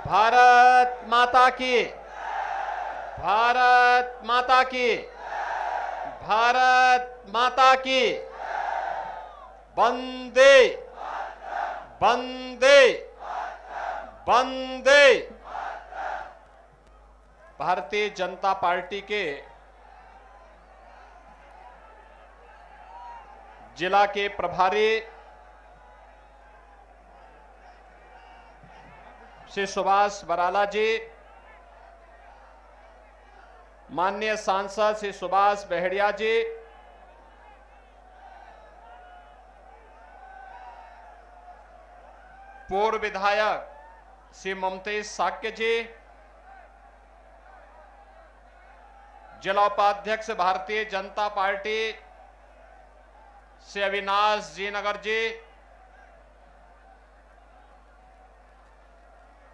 भारत माता की, भारत माता की, भारत माता की। वंदे वंदे वंदे। भारतीय जनता पार्टी के जिला के प्रभारी श्री सुभाष बराला जी, माननीय सांसद श्री सुभाष बहेड़िया जी, पूर्व विधायक श्री ममतेश साक्य जी, जिला उपाध्यक्ष भारतीय जनता पार्टी श्री अविनाश जी नगर जी,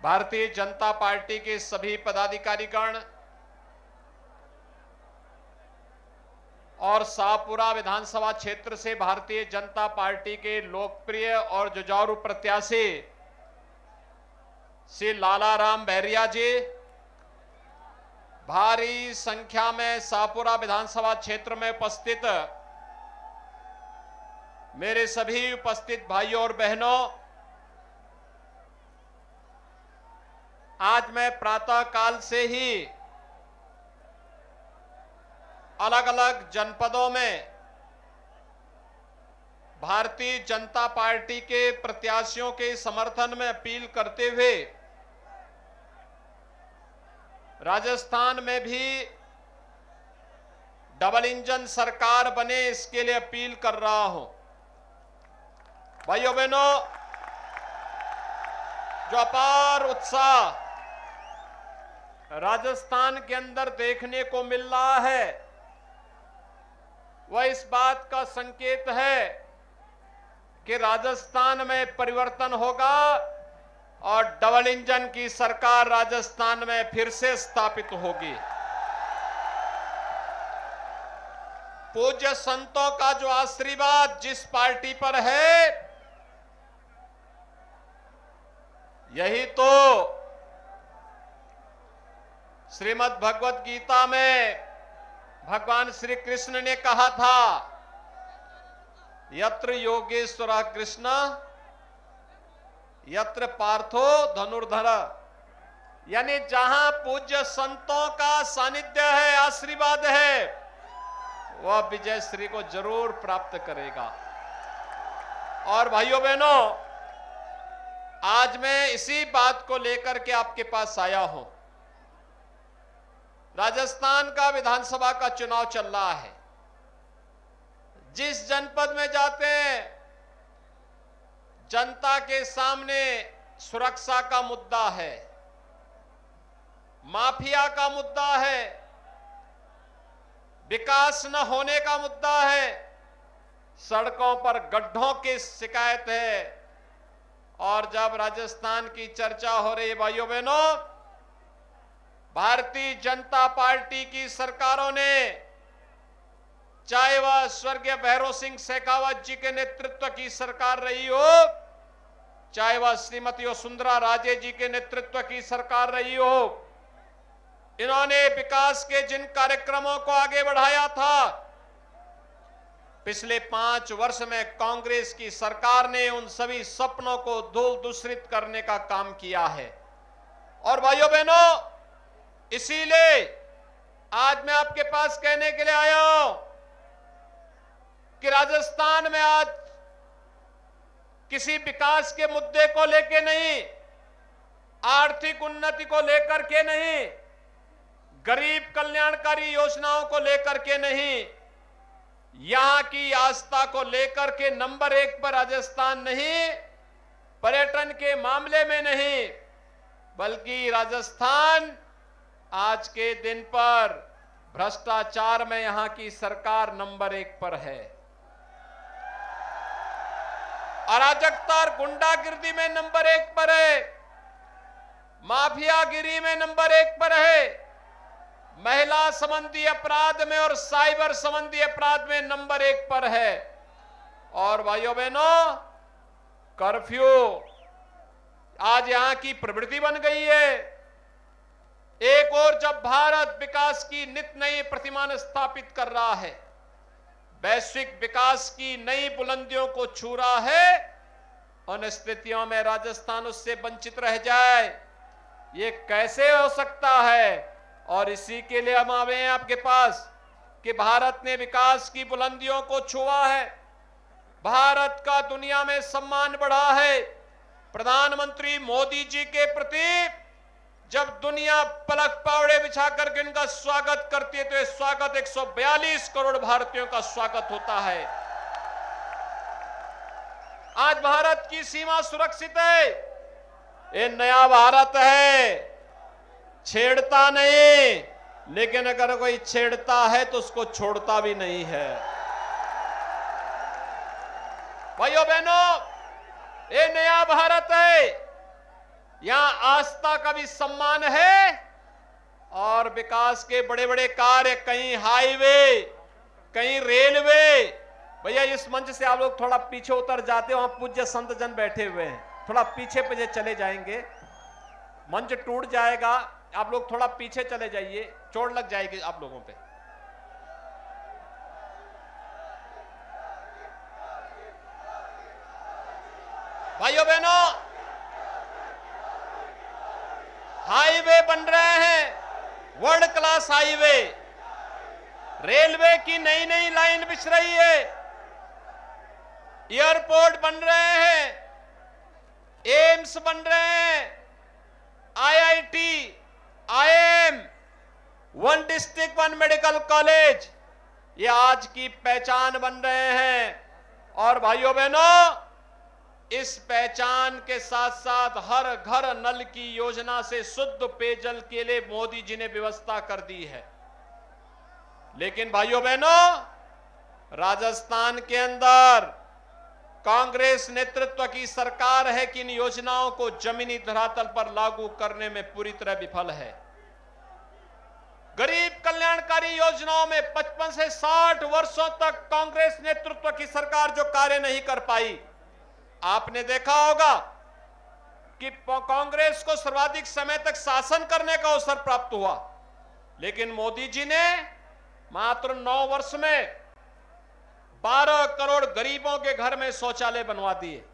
भारतीय जनता पार्टी के सभी पदाधिकारीगण और शाहपुरा विधानसभा क्षेत्र से भारतीय जनता पार्टी के लोकप्रिय और जुझारू प्रत्याशी श्री लालाराम बहरिया जी, भारी संख्या में शाहपुरा विधानसभा क्षेत्र में उपस्थित मेरे सभी उपस्थित भाइयों और बहनों, आज मैं प्रातः काल से ही अलग अलग जनपदों में भारतीय जनता पार्टी के प्रत्याशियों के समर्थन में अपील करते हुए राजस्थान में भी डबल इंजन सरकार बने इसके लिए अपील कर रहा हूं। भाइयों बहनों, जो अपार उत्साह राजस्थान के अंदर देखने को मिल रहा है वह इस बात का संकेत है कि राजस्थान में परिवर्तन होगा और डबल इंजन की सरकार राजस्थान में फिर से स्थापित होगी। पूज्य संतों का जो आशीर्वाद जिस पार्टी पर है, यही तो श्रीमद् भगवत गीता में भगवान श्री कृष्ण ने कहा था, यत्र योगेश्वर कृष्ण यत्र पार्थो धनुर्धर। यानी जहां पूज्य संतों का सानिध्य है, आशीर्वाद है, वह विजय श्री को जरूर प्राप्त करेगा। और भाइयों बहनों, आज मैं इसी बात को लेकर के आपके पास आया हूं। राजस्थान का विधानसभा का चुनाव चल रहा है। जिस जनपद में जाते हैं, जनता के सामने सुरक्षा का मुद्दा है, माफिया का मुद्दा है, विकास न होने का मुद्दा है, सड़कों पर गड्ढों की शिकायत है। और जब राजस्थान की चर्चा हो रही है भाइयों बहनों, भारतीय जनता पार्टी की सरकारों ने, चाहे वह स्वर्गीय भैरव सिंह शेखावत जी के नेतृत्व की सरकार रही हो, चाहे वह श्रीमती वसुंधरा राजे जी के नेतृत्व की सरकार रही हो, इन्होंने विकास के जिन कार्यक्रमों को आगे बढ़ाया था, पिछले 5 वर्ष में कांग्रेस की सरकार ने उन सभी सपनों को धूल दूषित करने का काम किया है। और भाइयों बहनों, इसीलिए आज मैं आपके पास कहने के लिए आया हूं कि राजस्थान में आज किसी विकास के मुद्दे को लेकर नहीं, आर्थिक उन्नति को लेकर के नहीं, गरीब कल्याणकारी योजनाओं को लेकर के नहीं, यहां की आस्था को लेकर के नंबर 1 पर राजस्थान नहीं, पर्यटन के मामले में नहीं, बल्कि राजस्थान आज के दिन पर भ्रष्टाचार में यहां की सरकार नंबर 1 पर है, अराजकता और गुंडागिर्दी में नंबर 1 पर है, माफियागिरी में नंबर 1 पर है, महिला संबंधी अपराध में और साइबर संबंधी अपराध में नंबर 1 पर है। और भाइयों बहनों, कर्फ्यू आज यहां की प्रवृत्ति बन गई है। एक और जब भारत विकास की नित नई प्रतिमान स्थापित कर रहा है, वैश्विक विकास की नई बुलंदियों को छू रहा है, उन स्थितियों में राजस्थान उससे वंचित रह जाए, ये कैसे हो सकता है? और इसी के लिए हम आए हैं आपके पास कि भारत ने विकास की बुलंदियों को छुआ है, भारत का दुनिया में सम्मान बढ़ा है। प्रधानमंत्री मोदी जी के प्रति जब दुनिया पलक पावड़े बिछा करके इनका स्वागत करती है, तो यह स्वागत 142 करोड़ भारतीयों का स्वागत होता है। आज भारत की सीमा सुरक्षित है, ये नया भारत है, छेड़ता नहीं, लेकिन अगर कोई छेड़ता है तो उसको छोड़ता भी नहीं है। भाइयों बहनों, ये नया भारत है, यहां आस्था का भी सम्मान है और विकास के बड़े बड़े कार्य, कहीं हाईवे, कहीं रेलवे। भैया इस मंच से आप लोग थोड़ा पीछे उतर जाते हो, वहां पूज्य संत जन बैठे हुए हैं, थोड़ा पीछे चले जाएंगे, मंच टूट जाएगा, आप लोग थोड़ा पीछे चले जाइए, चोट लग जाएगी आप लोगों पे। भाइयों बहनों, हाईवे बन रहे हैं, वर्ल्ड क्लास हाईवे, रेलवे की नई नई लाइन बिछ रही है, एयरपोर्ट बन रहे हैं, एम्स बन रहे हैं, IIT, IIM, one district one medical college, ये आज की पहचान बन रहे हैं। और भाइयों बहनों, इस पहचान के साथ साथ हर घर नल की योजना से शुद्ध पेयजल के लिए मोदी जी ने व्यवस्था कर दी है। लेकिन भाइयों बहनों, राजस्थान के अंदर कांग्रेस नेतृत्व की सरकार है कि इन योजनाओं को जमीनी धरातल पर लागू करने में पूरी तरह विफल है। गरीब कल्याणकारी योजनाओं में 55 से 60 वर्षों तक कांग्रेस नेतृत्व की सरकार जो कार्य नहीं कर पाई, आपने देखा होगा कि कांग्रेस को सर्वाधिक समय तक शासन करने का अवसर प्राप्त हुआ, लेकिन मोदी जी ने मात्र 9 वर्ष में 12 करोड़ गरीबों के घर में शौचालय बनवा दिए,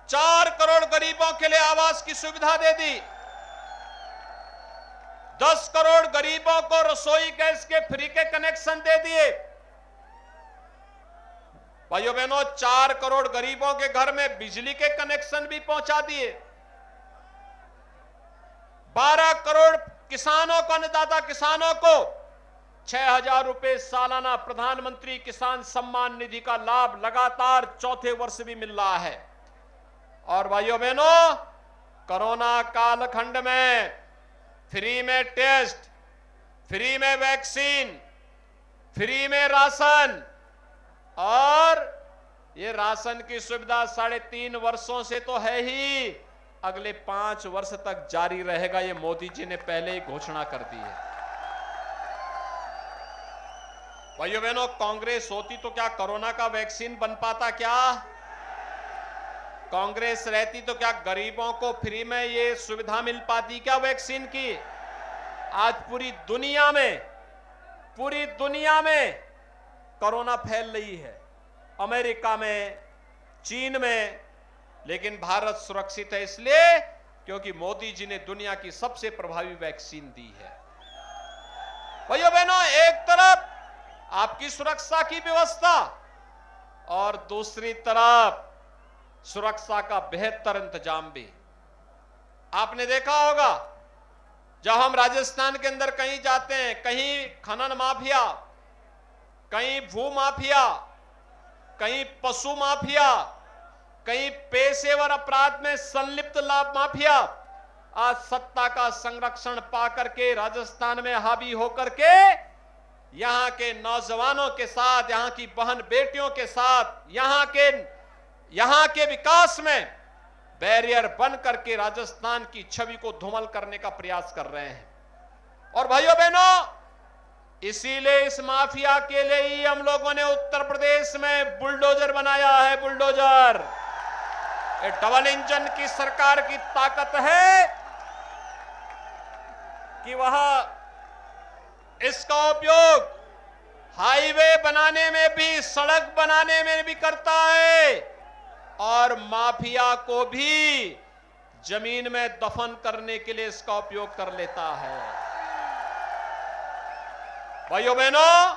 4 करोड़ गरीबों के लिए आवास की सुविधा दे दी, 10 करोड़ गरीबों को रसोई गैस के फ्री के कनेक्शन दे दिए। भाइयों बहनों, 4 करोड़ गरीबों के घर में बिजली के कनेक्शन भी पहुंचा दिए, 12 करोड़ किसानों को, अन्नदाता किसानों को 6,000 रुपए सालाना प्रधानमंत्री किसान सम्मान निधि का लाभ लगातार चौथे वर्ष भी मिल रहा है। और भाइयों बहनों, कोरोना कालखंड में फ्री में टेस्ट, फ्री में वैक्सीन, फ्री में राशन, और ये राशन की सुविधा 3.5 वर्षों से तो है ही, अगले 5 वर्ष तक जारी रहेगा, ये मोदी जी ने पहले ही घोषणा कर दी है। भाइयों बहनों, कांग्रेस होती तो क्या कोरोना का वैक्सीन बन पाता? क्या कांग्रेस रहती तो क्या गरीबों को फ्री में ये सुविधा मिल पाती क्या वैक्सीन की? आज पूरी दुनिया में कोरोना फैल रही है, अमेरिका में, चीन में, लेकिन भारत सुरक्षित है इसलिए क्योंकि मोदी जी ने दुनिया की सबसे प्रभावी वैक्सीन दी है। भाइयों बहनों, एक तरफ आपकी सुरक्षा की व्यवस्था और दूसरी तरफ सुरक्षा का बेहतर इंतजाम भी। आपने देखा होगा जब हम राजस्थान के अंदर कहीं जाते हैं, कहीं खनन माफिया, कहीं भू माफिया, कहीं पशु माफिया, कहीं पेशेवर अपराध में संलिप्त लाभ माफिया आज सत्ता का संरक्षण पाकर के राजस्थान में हावी होकर के यहां के नौजवानों के साथ, यहां की बहन बेटियों के साथ, यहां के विकास में बैरियर बन करके राजस्थान की छवि को धूमिल करने का प्रयास कर रहे हैं। और भाइयों बहनों, इसीलिए इस माफिया के लिए ही हम लोगों ने उत्तर प्रदेश में बुलडोजर बनाया है, बुलडोजर। ये डबल इंजन की सरकार की ताकत है कि वह इसका उपयोग हाईवे बनाने में भी, सड़क बनाने में भी करता है और माफिया को भी जमीन में दफन करने के लिए इसका उपयोग कर लेता है। भाइयों बहनों,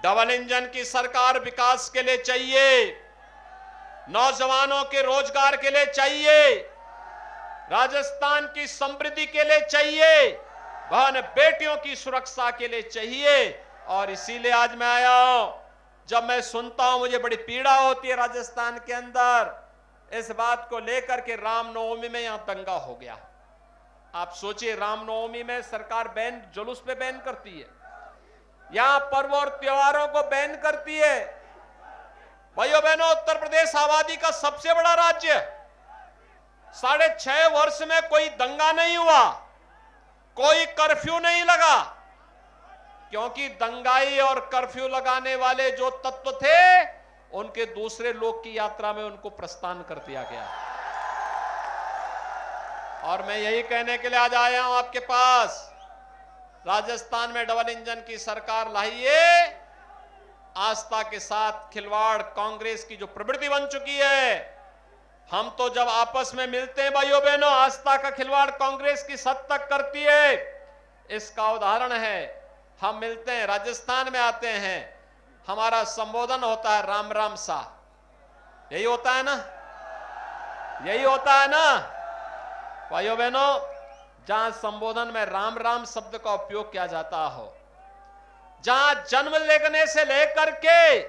डबल इंजन की सरकार विकास के लिए चाहिए, नौजवानों के रोजगार के लिए चाहिए, राजस्थान की समृद्धि के लिए चाहिए, बहन बेटियों की सुरक्षा के लिए चाहिए। और इसीलिए आज मैं आया हूं। जब मैं सुनता हूं मुझे बड़ी पीड़ा होती है राजस्थान के अंदर इस बात को लेकर के रामनवमी में यहां दंगा हो गया। आप सोचिए, रामनवमी में सरकार बैन, जुलूस पे बैन करती है, यहां पर्व और त्योहारों को बैन करती है। भाइयों बहनों, उत्तर प्रदेश आबादी का सबसे बड़ा राज्य, 6.5 वर्ष में कोई दंगा नहीं हुआ, कोई कर्फ्यू नहीं लगा, क्योंकि दंगाई और कर्फ्यू लगाने वाले जो तत्व थे उनके दूसरे लोग की यात्रा में उनको प्रस्थान कर दिया गया। और मैं यही कहने के लिए आज आया हूं आपके पास, राजस्थान में डबल इंजन की सरकार लाइए। आस्था के साथ खिलवाड़ कांग्रेस की जो प्रवृत्ति बन चुकी है, हम तो जब आपस में मिलते हैं भाइयों बहनों, आस्था का खिलवाड़ कांग्रेस की हद तक करती है। इसका उदाहरण है, हम मिलते हैं, राजस्थान में आते हैं, हमारा संबोधन होता है राम राम सा, यही होता है ना, यही होता है ना भाइयों बहनों। जहां संबोधन में राम राम शब्द का उपयोग किया जाता हो, जहां जन्म लेने से लेकर के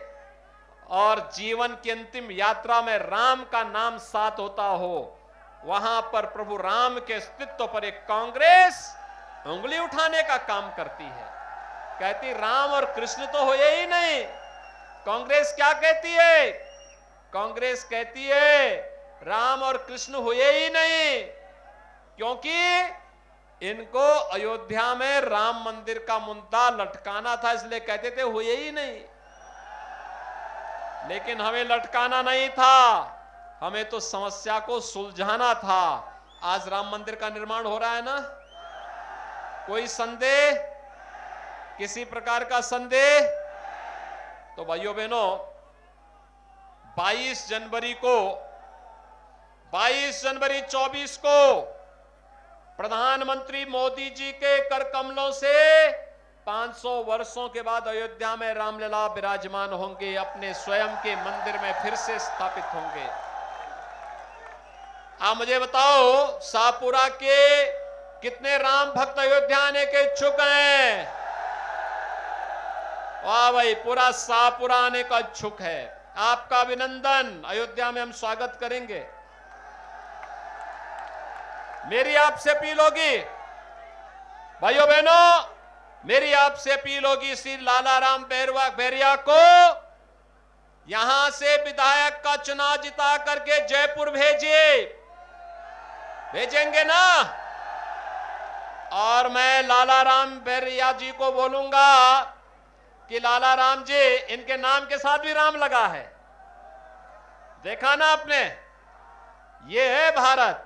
और जीवन की अंतिम यात्रा में राम का नाम साथ होता हो, वहां पर प्रभु राम के अस्तित्व पर एक कांग्रेस उंगली उठाने का काम करती है। कहती राम और कृष्ण तो हुए ही नहीं। कांग्रेस क्या कहती है? कांग्रेस कहती है राम और कृष्ण हुए ही नहीं, क्योंकि इनको अयोध्या में राम मंदिर का मुद्दा लटकाना था, इसलिए कहते थे हुए ही नहीं। लेकिन हमें लटकाना नहीं था, हमें तो समस्या को सुलझाना था। आज राम मंदिर का निर्माण हो रहा है ना, कोई संदेह, किसी प्रकार का संदेह? तो भाइयों बहनों, 22 जनवरी 24 को प्रधानमंत्री मोदी जी के कर कमलों से 500 वर्षों के बाद अयोध्या में रामलला विराजमान होंगे, अपने स्वयं के मंदिर में फिर से स्थापित होंगे। आप मुझे बताओ, शाहपुरा के कितने राम भक्त अयोध्या आने के इच्छुक हैं? वाह भाई, पूरा शाहपुरा आने का इच्छुक है। आपका अभिनंदन, अयोध्या में हम स्वागत करेंगे। मेरी आपसे अपील होगी भाइयों बहनों, मेरी आपसे अपील होगी श्री लालाराम बैरिया को यहां से विधायक का चुनाव जिता करके जयपुर भेजिए, भेजेंगे ना? और मैं लालाराम बैरिया जी को बोलूंगा कि लालाराम जी, इनके नाम के साथ भी राम लगा है, देखा ना आपने? ये है भारत,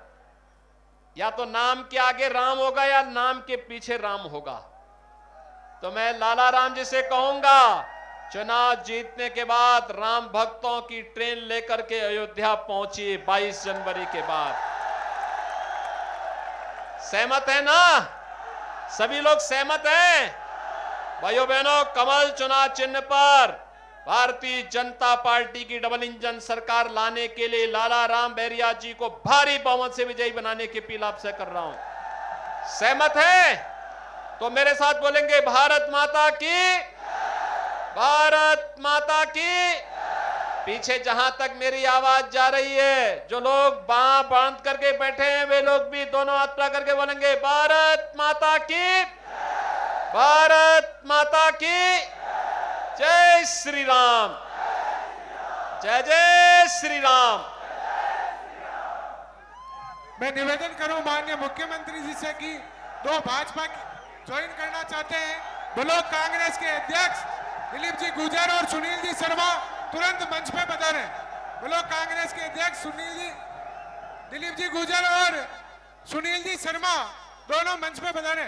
या तो नाम के आगे राम होगा या नाम के पीछे राम होगा। तो मैं लालाराम जी से कहूंगा, चुनाव जीतने के बाद राम भक्तों की ट्रेन लेकर के अयोध्या पहुंची 22 जनवरी के बाद। सहमत है ना? सभी लोग सहमत हैं? भाइयों बहनों, कमल चुनाव चिन्ह पर भारतीय जनता पार्टी की डबल इंजन सरकार लाने के लिए लालाराम बैरिया जी को भारी बहुमत से विजयी बनाने की अपील आपसे कर रहा हूं। सहमत है? तो मेरे साथ बोलेंगे, भारत माता की, भारत माता की। पीछे जहां तक मेरी आवाज जा रही है, जो लोग बांह बांध करके बैठे हैं, वे लोग भी दोनों हाथ पकड़ करके बोलेंगे, भारत माता की, भारत माता की। जय श्री राम, जय जय श्री राम। मैं निवेदन करूं माननीय मुख्यमंत्री जी से कि दो भाजपा ज्वाइन करना चाहते हैं, ब्लॉक कांग्रेस के अध्यक्ष दिलीप जी गुजर और सुनील जी शर्मा तुरंत मंच पे पधारें। ब्लॉक कांग्रेस के अध्यक्ष सुनील जी, दिलीप जी गुजर और सुनील जी शर्मा दोनों मंच पे बधाने।